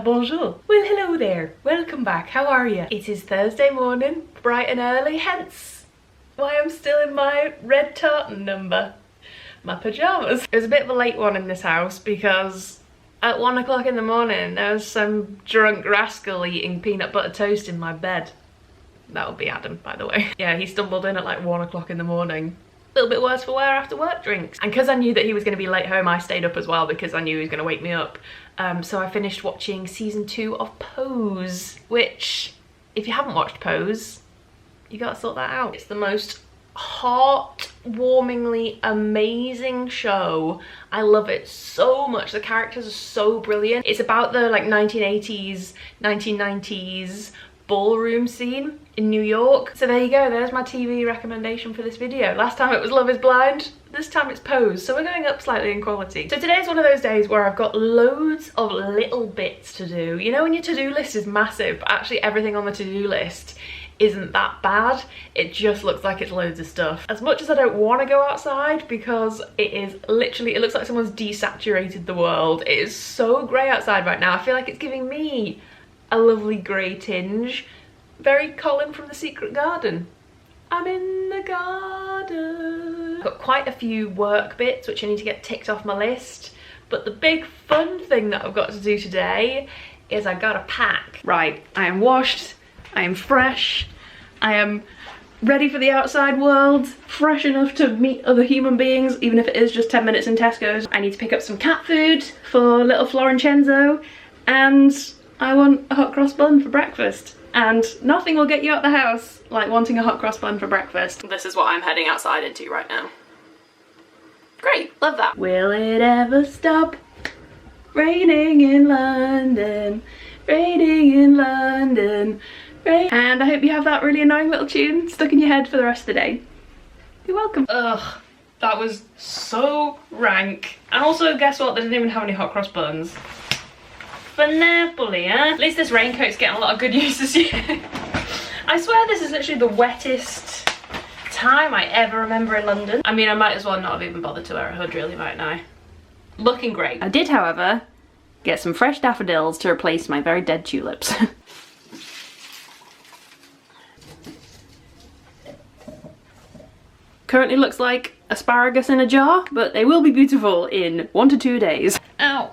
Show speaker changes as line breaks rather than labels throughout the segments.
Bonjour. Well, hello there. Welcome back. How are you? It is Thursday morning, bright and early, hence why I'm still in my red tartan number. My pyjamas. It was a bit of a late one in this house because at 1 o'clock in the morning there was some drunk rascal eating peanut butter toast in my bed. That would be Adam, by the way. Yeah, he stumbled in at like 1 o'clock in the morning. A little bit worse for wear after work drinks. And because I knew that he was going to be late home, I stayed up as well because I knew he was going to wake me up. So I finished watching season 2 of Pose, which, if you haven't watched Pose, you gotta sort that out. It's the most heartwarmingly amazing show. I love it so much. The characters are so brilliant. It's about the like 1980s, 1990s ballroom scene in New York. So there you go, there's my TV recommendation for this video. Last time it was Love is Blind, this time it's Pose, so we're going up slightly in quality. So today's one of those days where I've got loads of little bits to do. You know when your to-do list is massive, but actually everything on the to-do list isn't that bad, it just looks like it's loads of stuff. As much as I don't want to go outside because it is literally, it looks like someone's desaturated the world. It is so grey outside right now. I feel like it's giving me a lovely grey tinge. Very Colin from The Secret Garden. I'm in the garden. I've got quite a few work bits which I need to get ticked off my list, but the big fun thing that I've got to do today is I gotta pack. Right, I am washed, I am fresh, I am ready for the outside world, fresh enough to meet other human beings, even if it is just 10 minutes in Tesco's. I need to pick up some cat food for little Florencenzo, and I want a hot cross bun for breakfast. And nothing will get you out the house like wanting a hot cross bun for breakfast. This is what I'm heading outside into right now. Great, love that. Will it ever stop raining in London? Raining in London. And I hope you have that really annoying little tune stuck in your head for the rest of the day. You're welcome. Ugh, that was so rank. And also, guess what? They didn't even have any hot cross buns. For Napoli, huh? At least this raincoat's getting a lot of good use this year. I swear this is literally the wettest time I ever remember in London. I mean, I might as well not have even bothered to wear a hood, really, mightn't I? Looking great. I did, however, get some fresh daffodils to replace my very dead tulips. Currently looks like asparagus in a jar, but they will be beautiful in 1 to 2 days. Ow.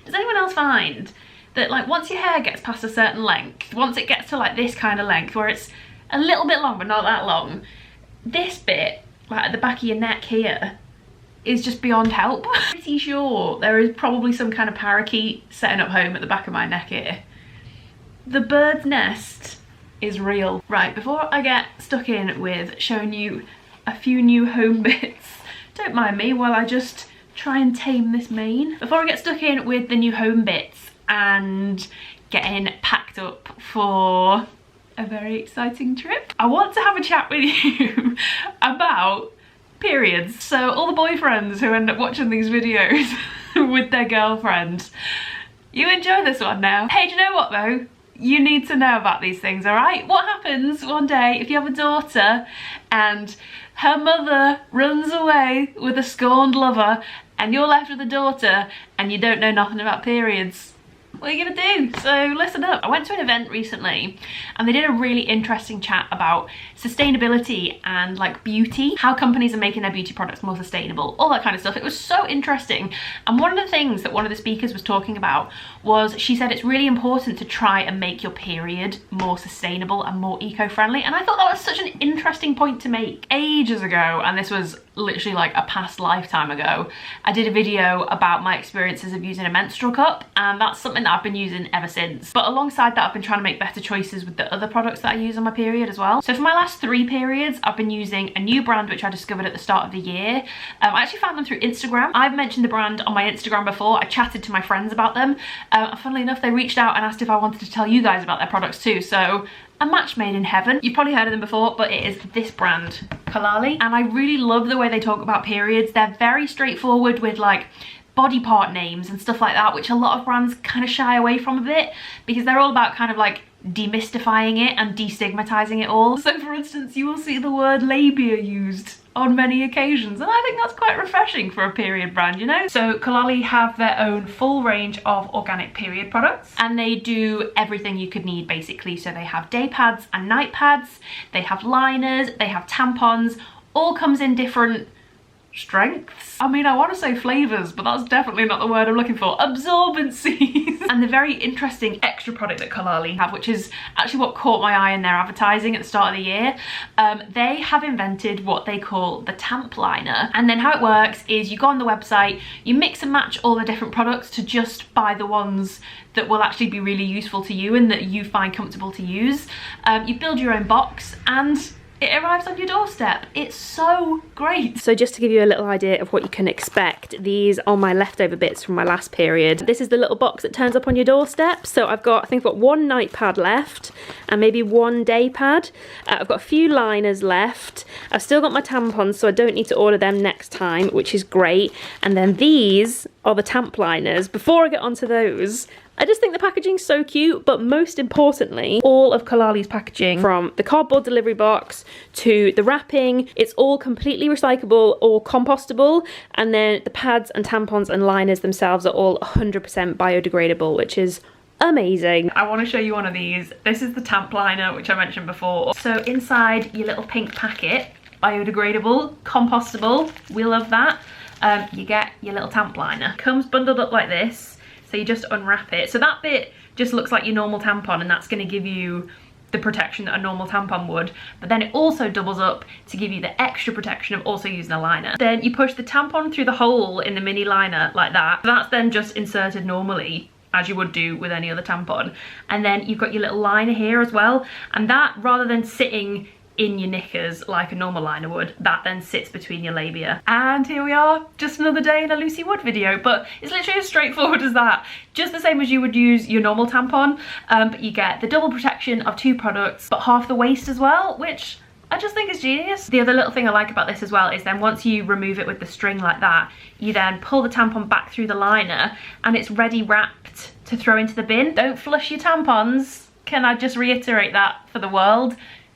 Does anyone else find that like once your hair gets past a certain length, once it gets to like this kind of length where it's a little bit long but not that long, this bit like at the back of your neck here is just beyond help. I'm pretty sure there is probably some kind of parakeet setting up home at the back of my neck here. The bird's nest is real. Right, before I get stuck in with showing you a few new home bits, don't mind me while I just try and tame this mane. Before I get stuck in with the new home bits and getting packed up for a very exciting trip, I want to have a chat with you about periods. So all the boyfriends who end up watching these videos with their girlfriends, you enjoy this one now. Hey, do you know what though? You need to know about these things, alright? What happens one day if you have a daughter and her mother runs away with a scorned lover and you're left with a daughter and you don't know nothing about periods? What are you gonna do? So listen up. I went to an event recently and they did a really interesting chat about sustainability and like beauty, how companies are making their beauty products more sustainable, all that kind of stuff. It was so interesting. And one of the things that one of the speakers was talking about was, she said it's really important to try and make your period more sustainable and more eco-friendly. And I thought that was such an interesting point to make. Ages ago, and this was literally like a past lifetime ago, I did a video about my experiences of using a menstrual cup, and that's something that I've been using ever since. But alongside that, I've been trying to make better choices with the other products that I use on my period as well. So for my last 3 periods, I've been using a new brand which I discovered at the start of the year. I actually found them through Instagram. I've mentioned the brand on my Instagram before. I chatted to my friends about them. And funnily enough, they reached out and asked if I wanted to tell you guys about their products too. So a match made in heaven. You've probably heard of them before, but it is this brand, Callaly. And I really love the way they talk about periods. They're very straightforward with like body part names and stuff like that, which a lot of brands kind of shy away from a bit because they're all about kind of like demystifying it and destigmatizing it all. So for instance, you will see the word labia used on many occasions, and I think that's quite refreshing for a period brand, you know? So Callaly have their own full range of organic period products, and they do everything you could need basically. So they have day pads and night pads, they have liners, they have tampons, all comes in different strengths. I mean, I want to say flavors, but that's definitely not the word I'm looking for. Absorbencies. And the very interesting extra product that Callaly have, which is actually what caught my eye in their advertising at the start of the year, they have invented what they call the tamp liner. And then how it works is you go on the website, you mix and match all the different products to just buy the ones that will actually be really useful to you and that you find comfortable to use. You build your own box and it arrives on your doorstep. It's so great. So just to give you a little idea of what you can expect, these are my leftover bits from my last period. This is the little box that turns up on your doorstep. So I think I've got one night pad left and maybe one day pad. I've got a few liners left. I've still got my tampons, so I don't need to order them next time, which is great. And then these are the tamp liners. Before I get onto those, I just think the packaging's so cute, but most importantly, all of Callaly's packaging, from the cardboard delivery box to the wrapping, it's all completely recyclable or compostable, and then the pads and tampons and liners themselves are all 100% biodegradable, which is amazing. I want to show you one of these. This is the tamp liner, which I mentioned before. So inside your little pink packet, biodegradable, compostable, we love that. You get your little tamp liner. Comes bundled up like this. So you just unwrap it. So that bit just looks like your normal tampon, and that's going to give you the protection that a normal tampon would. But then it also doubles up to give you the extra protection of also using a liner. Then you push the tampon through the hole in the mini liner like that. So that's then just inserted normally, as you would do with any other tampon. And then you've got your little liner here as well. And that, rather than sitting in your knickers like a normal liner would, that then sits between your labia. And here we are, just another day in a Lucy Wood video, but it's literally as straightforward as that. Just the same as you would use your normal tampon, but you get the double protection of 2 products, but half the waste as well, which I just think is genius. The other little thing I like about this as well is then once you remove it with the string like that, you then pull the tampon back through the liner and it's ready wrapped to throw into the bin. Don't flush your tampons. Can I just reiterate that for the world?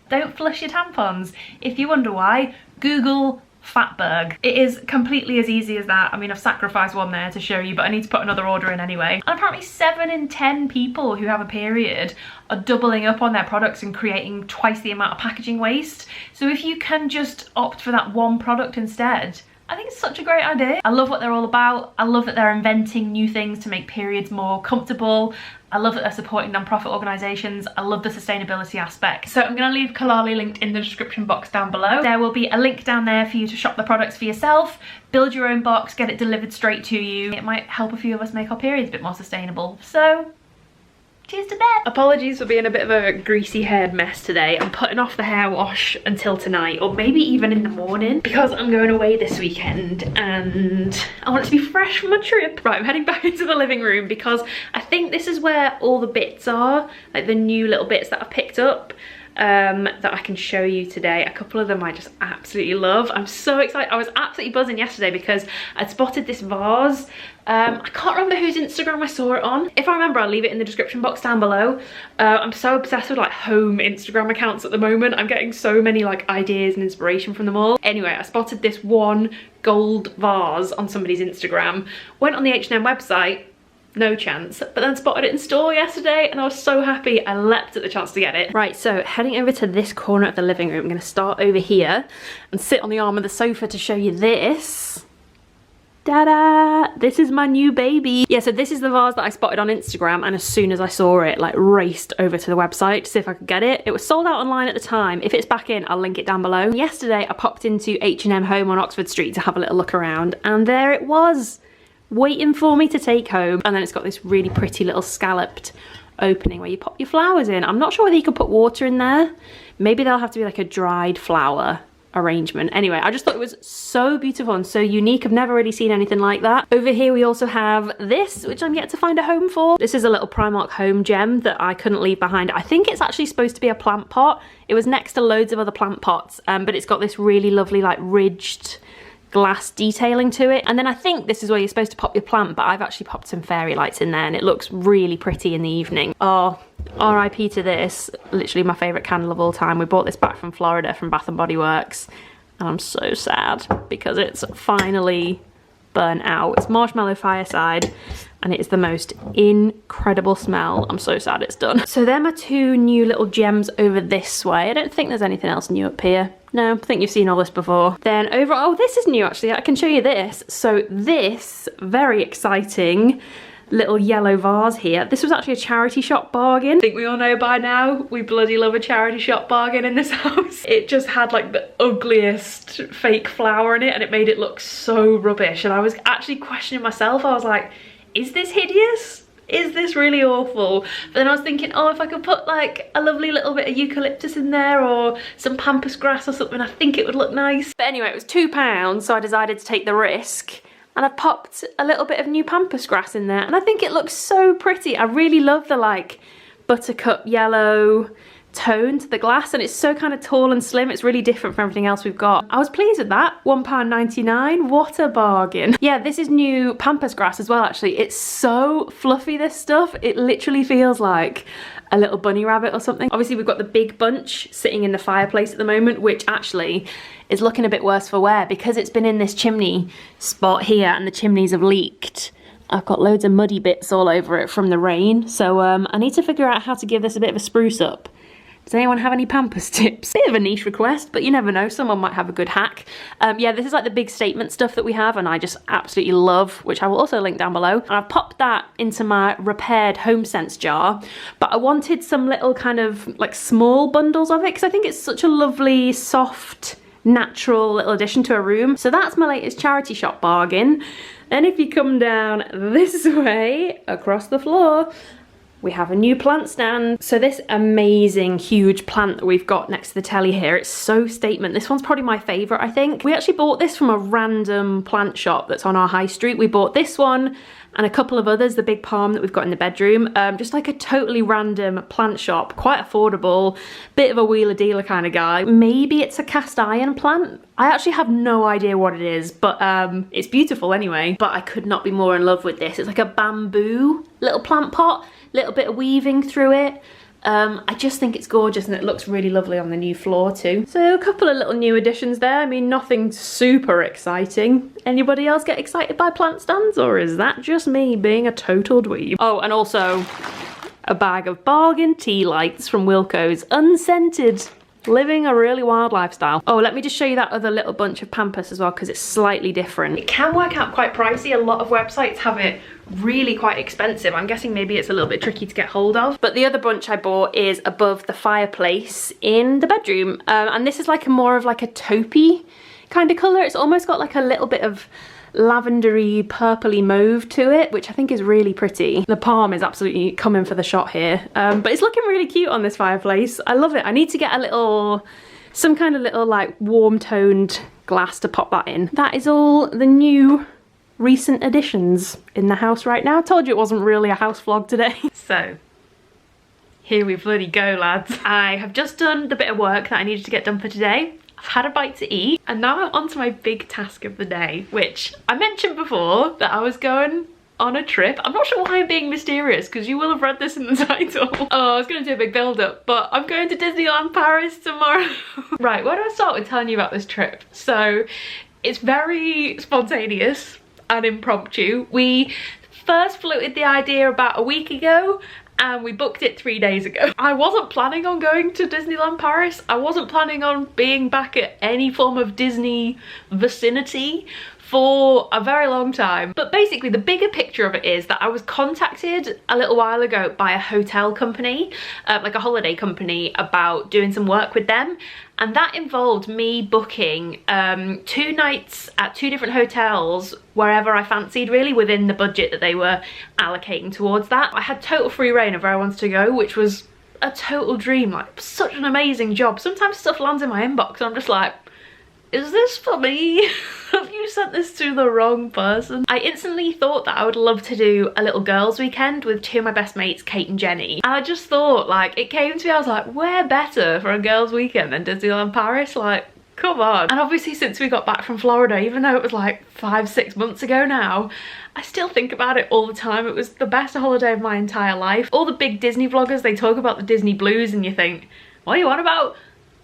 Don't flush your tampons. If you wonder why, Google fatberg. It is completely as easy as that. I mean, I've sacrificed one there to show you, but I need to put another order in anyway. And apparently 7 in 10 people who have a period are doubling up on their products and creating twice the amount of packaging waste. So if you can just opt for that one product instead, I think it's such a great idea. I love what they're all about. I love that they're inventing new things to make periods more comfortable. I love that they're supporting non-profit organisations. I love the sustainability aspect. So I'm going to leave Callaly linked in the description box down below. There will be a link down there for you to shop the products for yourself, build your own box, get it delivered straight to you. It might help a few of us make our periods a bit more sustainable. So cheers to that. Apologies for being a bit of a greasy haired mess today. I'm putting off the hair wash until tonight, or maybe even in the morning, because I'm going away this weekend and I want it to be fresh from a trip. Right, I'm heading back into the living room because I think this is where all the bits are, like the new little bits that I've picked up. That I can show you today. A couple of them I just absolutely love. I'm so excited. I was absolutely buzzing yesterday because I'd spotted this vase. I can't remember whose Instagram I saw it on. If I remember, I'll leave it in the description box down below. I'm so obsessed with like home Instagram accounts at the moment. I'm getting so many like ideas and inspiration from them all. Anyway, I spotted this one gold vase on somebody's Instagram. Went on the H&M website. No chance, but then spotted it in store yesterday and I was so happy. I leapt at the chance to get it. Right, so heading over to this corner of the living room, I'm going to start over here and sit on the arm of the sofa to show you this. Ta-da! This is my new baby. Yeah, so this is the vase that I spotted on Instagram, and as soon as I saw it, like raced over to the website to see if I could get it. It was sold out online at the time. If it's back in, I'll link it down below. Yesterday, I popped into H&M Home on Oxford Street to have a little look around, and there it was, waiting for me to take home. And then it's got this really pretty little scalloped opening where you pop your flowers in. I'm not sure whether you can put water in there. Maybe there'll have to be like a dried flower arrangement. Anyway, I just thought it was so beautiful and so unique. I've never really seen anything like that. Over here we also have this, which I'm yet to find a home for. This is a little Primark home gem that I couldn't leave behind. I think it's actually supposed to be a plant pot. It was next to loads of other plant pots, but it's got this really lovely like ridged glass detailing to it. And then I think this is where you're supposed to pop your plant, but I've actually popped some fairy lights in there and it looks really pretty in the evening. Oh, RIP to this, literally my favourite candle of all time. We bought this back from Florida from Bath & Body Works and I'm so sad because it's finally burnt out. It's Marshmallow Fireside and it is the most incredible smell. I'm so sad it's done. So they're my two new little gems over this way. I don't think there's anything else new up here. No, I think you've seen all this before. Then over, oh, this is new actually. I can show you this. So this, very exciting little yellow vase here. This was actually a charity shop bargain. I think we all know by now, we bloody love a charity shop bargain in this house. It just had like the ugliest fake flower in it and it made it look so rubbish. And I was actually questioning myself. I was like, is this hideous? Is this really awful? But then I was thinking, oh, if I could put like a lovely little bit of eucalyptus in there or some pampas grass or something, I think it would look nice. But anyway, it was £2, so I decided to take the risk. And I've popped a little bit of new pampas grass in there and I think it looks so pretty. I really love the like buttercup yellow tone to the glass and it's so kind of tall and slim. It's really different from everything else we've got. I was pleased with that. £1.99, what a bargain. Yeah, this is new pampas grass as well actually. It's so fluffy, this stuff. It literally feels like a little bunny rabbit or something. Obviously we've got the big bunch sitting in the fireplace at the moment, which actually is looking a bit worse for wear because it's been in this chimney spot here and the chimneys have leaked. I've got loads of muddy bits all over it from the rain, so I need to figure out how to give this a bit of a spruce up. Does anyone have any pampas tips? Bit of a niche request, but you never know, someone might have a good hack. Yeah, this is like the big statement stuff that we have and I just absolutely love, which I will also link down below. And I've popped that into my repaired HomeSense jar, but I wanted some little kind of like small bundles of it because I think it's such a lovely, soft, natural little addition to a room. So that's my latest charity shop bargain. And if you come down this way, across the floor, we have a new plant stand. So this amazing huge plant that we've got next to the telly here, it's so statement. This one's probably my favourite, I think. We actually bought this from a random plant shop that's on our high street. We bought this one and a couple of others, the big palm that we've got in the bedroom. Just like a totally random plant shop, quite affordable, bit of a wheeler dealer kind of guy. Maybe it's a cast iron plant. I actually have no idea what it is, but it's beautiful anyway. But I could not be more in love with this. It's like a bamboo little plant pot, little bit of weaving through it. I just think it's gorgeous and it looks really lovely on the new floor too. So a couple of little new additions there. I mean, nothing super exciting. Anybody else get excited by plant stands or is that just me being a total dweeb? Oh, and also a bag of bargain tea lights from Wilko's, unscented. Living a really wild lifestyle. Oh, let me just show you that other little bunch of pampas as well because it's slightly different. It can work out quite pricey. A lot of websites have it really quite expensive. I'm guessing maybe it's a little bit tricky to get hold of. But the other bunch I bought is above the fireplace in the bedroom. And this is like a more of like a taupey kind of colour. It's almost got like a little bit of lavendery purpley mauve to it, which I think is really pretty. The palm is absolutely coming for the shot here, but it's looking really cute on this fireplace. I love it. I need to get a little, some kind of little like warm toned glass to pop that in. That is all the new recent additions in the house right now. I told you it wasn't really a house vlog today. So here we bloody go, lads. I have just done the bit of work that I needed to get done for today. I've had a bite to eat and now I'm on to my big task of the day, which I mentioned before that I was going on a trip. I'm not sure why I'm being mysterious because you will have read this in the title. Oh, I was going to do a big build up, but I'm going to Disneyland Paris tomorrow. Right, where do I start with telling you about this trip? So it's very spontaneous and impromptu. We first floated the idea about a week ago and we booked it 3 days ago. I wasn't planning on going to Disneyland Paris. I wasn't planning on being back at any form of Disney vicinity for a very long time. But basically the bigger picture of it is that I was contacted a little while ago by a hotel company, like a holiday company, about doing some work with them. And that involved me booking 2 nights at 2 different hotels wherever I fancied, really, within the budget that they were allocating towards that. I had total free reign of where I wanted to go, which was a total dream. Like, such an amazing job. Sometimes stuff lands in my inbox and I'm just like, is this for me? Have you sent this to the wrong person? I instantly thought that I would love to do a little girls weekend with 2 of my best mates, Kate and Jenny. And I just thought, like, it came to me, I was like, where better for a girls weekend than Disneyland Paris? Like, Come on. And obviously since we got back from Florida, even though it was like 5-6 months ago now, I still think about it all the time. It was the best holiday of my entire life. All the big Disney vloggers, they talk about the Disney blues and you think, what are you on about?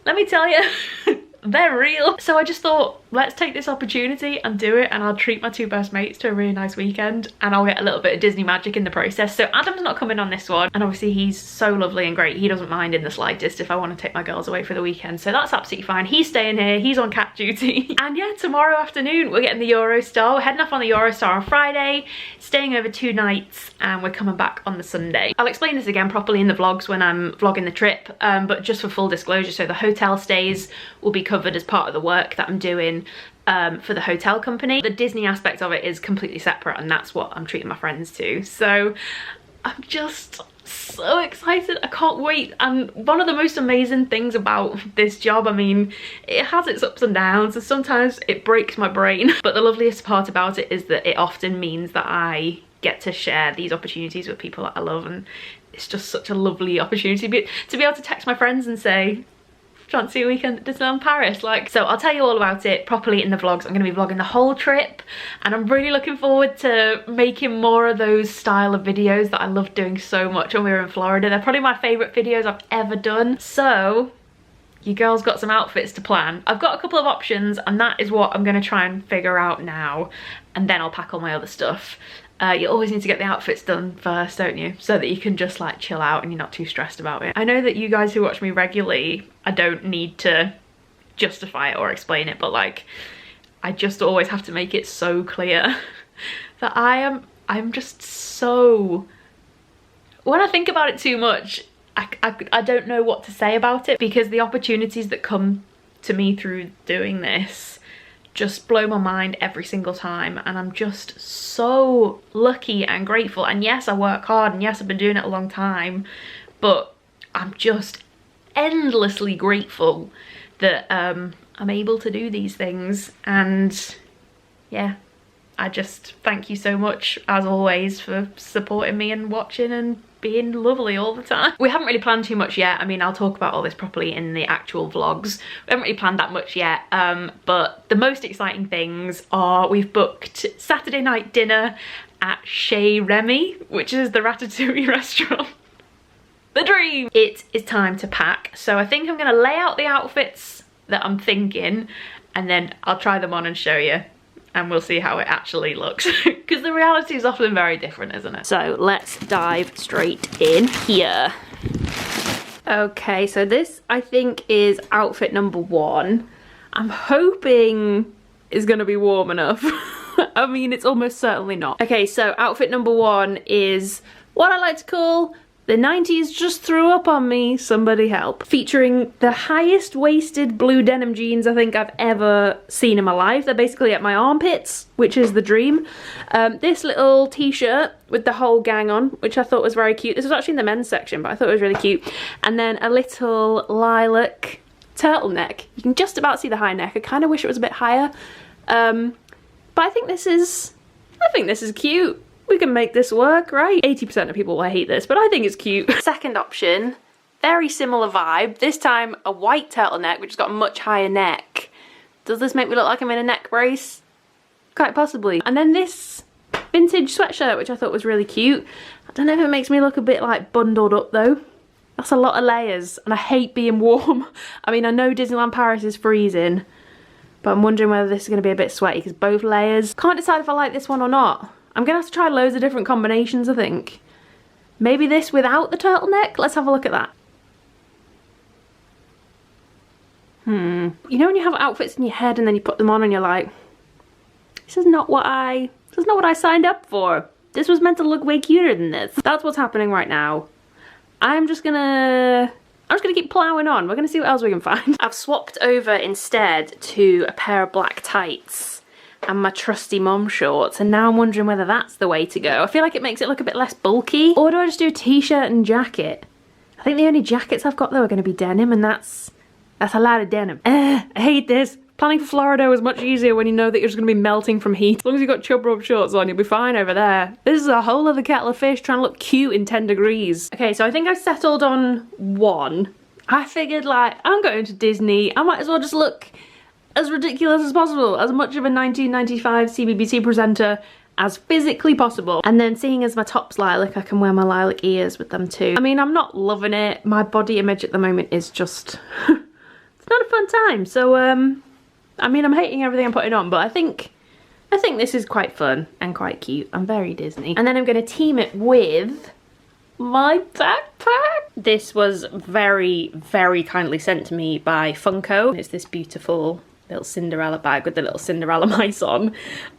Let me tell you, they're real. So I just thought, let's take this opportunity and do it, and I'll treat my 2 best mates to a really nice weekend and I'll get a little bit of Disney magic in the process. So Adam's not coming on this one, and obviously he's so lovely and great. He doesn't mind in the slightest if I want to take my girls away for the weekend, so that's absolutely fine. He's staying here, he's on cat duty. And yeah, tomorrow afternoon we're getting the Eurostar. We're heading off on the Eurostar on Friday, staying over 2 nights, and we're coming back on the Sunday. I'll explain this again properly in the vlogs when I'm vlogging the trip, but just for full disclosure, so the hotel stays will be covered as part of the work that I'm doing for the hotel company. The Disney aspect of it is completely separate, and that's what I'm treating my friends to. So I'm just so excited, I can't wait. And one of the most amazing things about this job, I mean, it has its ups and downs, and sometimes it breaks my brain, but the loveliest part about it is that it often means that I get to share these opportunities with people that I love, and it's just such a lovely opportunity to be able to text my friends and say, fancy a weekend at Disneyland Paris. Like, so I'll tell you all about it properly in the vlogs. I'm going to be vlogging the whole trip, and I'm really looking forward to making more of those style of videos that I loved doing so much when we were in Florida. They're probably my favourite videos I've ever done. So you girls got some outfits to plan. I've got a couple of options, and that is what I'm going to try and figure out now, and then I'll pack all my other stuff. You always need to get the outfits done first, don't you? So that you can just like chill out and you're not too stressed about it. I know that you guys who watch me regularly, I don't need to justify it or explain it, but like, I just always have to make it so clear that I'm just so, when I think about it too much, I don't know what to say about it, because the opportunities that come to me through doing this just blow my mind every single time, and I'm just so lucky and grateful. And yes, I work hard, and yes, I've been doing it a long time, but I'm just endlessly grateful that I'm able to do these things. And yeah, I just thank you so much as always for supporting me and watching and being lovely all the time. We haven't really planned too much yet. I mean, I'll talk about all this properly in the actual vlogs. We haven't really planned that much yet, but the most exciting things are we've booked Saturday night dinner at Chez Remy, which is the ratatouille restaurant. The dream! It is time to pack. So I think I'm gonna lay out the outfits that I'm thinking, and then I'll try them on and show you, and we'll see how it actually looks, because the reality is often very different, isn't it? So let's dive straight in here. Okay, so this I think is outfit number 1. I'm hoping it's gonna be warm enough. I mean, it's almost certainly not. Okay, so outfit number 1 is what I like to call the 90s just threw up on me, somebody help. Featuring the highest waisted blue denim jeans I think I've ever seen in my life. They're basically at my armpits, which is the dream. This little t-shirt with the whole gang on, which I thought was very cute. This was actually in the men's section, but I thought it was really cute. And then a little lilac turtleneck. You can just about see the high neck. I kind of wish it was a bit higher. But I think this is cute. We can make this work, right? 80% of people will hate this, but I think it's cute. Second option, very similar vibe. This time a white turtleneck, which has got a much higher neck. Does this make me look like I'm in a neck brace? Quite possibly. And then this vintage sweatshirt, which I thought was really cute. I don't know if it makes me look a bit like bundled up though. That's a lot of layers, and I hate being warm. I mean, I know Disneyland Paris is freezing, but I'm wondering whether this is gonna be a bit sweaty because both layers. Can't decide if I like this one or not. I'm gonna have to try loads of different combinations, I think. Maybe this without the turtleneck? Let's have a look at that. You know when you have outfits in your head and then you put them on and you're like, this is not what I signed up for. This was meant to look way cuter than this. That's what's happening right now. I'm just gonna keep plowing on. We're gonna see what else we can find. I've swapped over instead to a pair of black tights and my trusty mom shorts, and now I'm wondering whether that's the way to go. I feel like it makes it look a bit less bulky. Or do I just do a t-shirt and jacket? I think the only jackets I've got though are going to be denim, and that's a lot of denim. I hate this. Planning for Florida was much easier when you know that you're just going to be melting from heat. As long as you've got chub rub shorts on, you'll be fine over there. This is a whole other kettle of fish trying to look cute in 10 degrees. Okay, so I think I've settled on one. I figured, like, I'm going to Disney. I might as well just look as ridiculous as possible, as much of a 1995 CBBC presenter as physically possible. And then seeing as my top's lilac, I can wear my lilac ears with them too. I mean, I'm not loving it. My body image at the moment is just, it's not a fun time. So, I mean, I'm hating everything I'm putting on, but I think this is quite fun and quite cute and very Disney. And then I'm gonna team it with my backpack. This was very, very kindly sent to me by Funko. It's this beautiful little Cinderella bag with the little Cinderella mice on.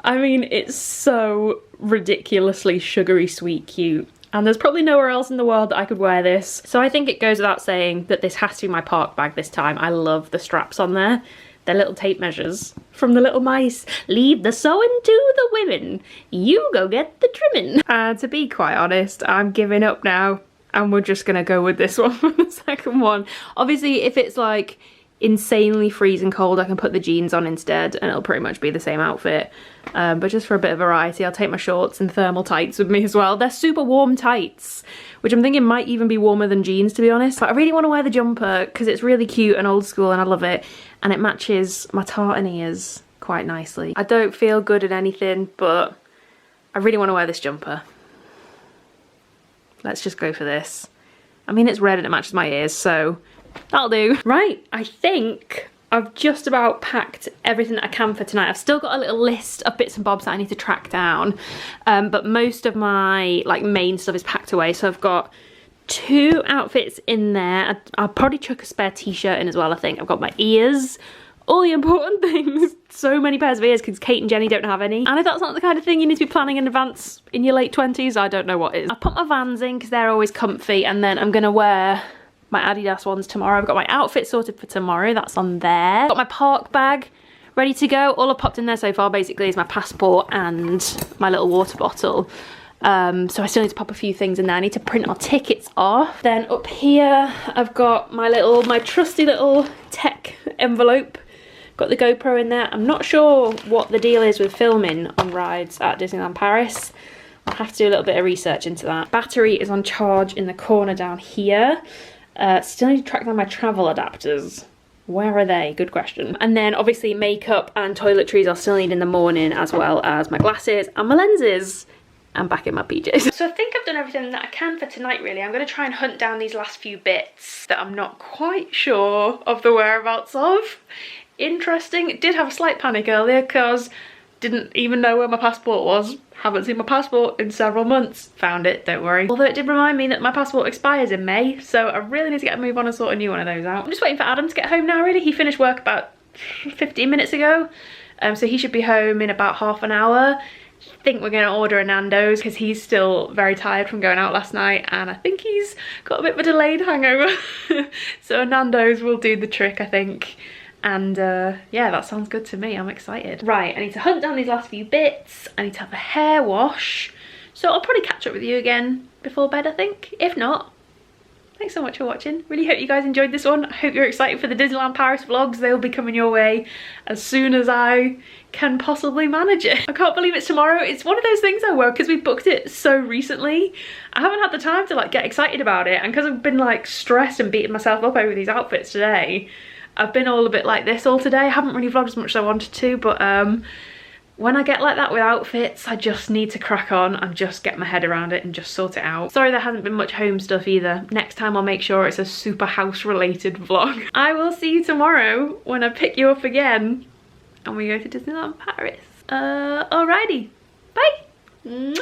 I mean, it's so ridiculously sugary sweet cute, and there's probably nowhere else in the world that I could wear this. So I think it goes without saying that this has to be my park bag this time. I love the straps on there. They're little tape measures from the little mice. Leave the sewing to the women. You go get the trimming. To be quite honest, I'm giving up now, and we're just gonna go with this one for the second one. Obviously, if it's like insanely freezing cold, I can put the jeans on instead and it'll pretty much be the same outfit. But just for a bit of variety, I'll take my shorts and thermal tights with me as well. They're super warm tights, which I'm thinking might even be warmer than jeans, to be honest. But I really want to wear the jumper because it's really cute and old school and I love it. And it matches my tartan ears quite nicely. I don't feel good at anything, but I really want to wear this jumper. Let's just go for this. I mean, it's red and it matches my ears, so that'll do. Right, I think I've just about packed everything that I can for tonight. I've still got a little list of bits and bobs that I need to track down, but most of my like main stuff is packed away. So I've got 2 outfits in there. I'll probably chuck a spare t-shirt in as well, I think. I've got my ears, all the important things. So many pairs of ears because Kate and Jenny don't have any. And if that's not the kind of thing you need to be planning in advance in your late 20s, I don't know what is. I put my Vans in because they're always comfy, and then I'm gonna wear my Adidas ones tomorrow. I've got my outfit sorted for tomorrow, that's on there. Got my park bag ready to go. All I've popped in there so far basically is my passport and my little water bottle. So I still need to pop a few things in there. I need to print our tickets off. Then up here I've got my trusty little tech envelope. Got the GoPro in there. I'm not sure what the deal is with filming on rides at Disneyland Paris. I'll have to do a little bit of research into that. Battery is on charge in the corner down here. Still need to track down my travel adapters. Where are they? Good question. And then obviously makeup and toiletries I'll still need in the morning, as well as my glasses and my lenses. I'm back in my PJs. So I think I've done everything that I can for tonight really. I'm going to try and hunt down these last few bits that I'm not quite sure of the whereabouts of. Interesting. Did have a slight panic earlier because didn't even know where my passport was. Haven't seen my passport in several months. Found it, don't worry. Although it did remind me that my passport expires in May, so I really need to get a move on and sort a new one of those out. I'm just waiting for Adam to get home now really. He finished work about 15 minutes ago, so he should be home in about half an hour. I think we're going to order a Nando's because he's still very tired from going out last night, and I think he's got a bit of a delayed hangover. So a Nando's will do the trick, I think. And yeah, that sounds good to me. I'm excited. Right, I need to hunt down these last few bits. I need to have a hair wash. So I'll probably catch up with you again before bed, I think. If not, thanks so much for watching. Really hope you guys enjoyed this one. I hope you're excited for the Disneyland Paris vlogs. They'll be coming your way as soon as I can possibly manage it. I can't believe it's tomorrow. It's one of those things though where, because we booked it so recently, I haven't had the time to like get excited about it. And because I've been like stressed and beating myself up over these outfits today, I've been all a bit like this all today. I haven't really vlogged as much as I wanted to, but when I get like that with outfits, I just need to crack on and just get my head around it and just sort it out. Sorry there hasn't been much home stuff either. Next time I'll make sure it's a super house related vlog. I will see you tomorrow when I pick you up again and we go to Disneyland Paris. Alrighty, bye!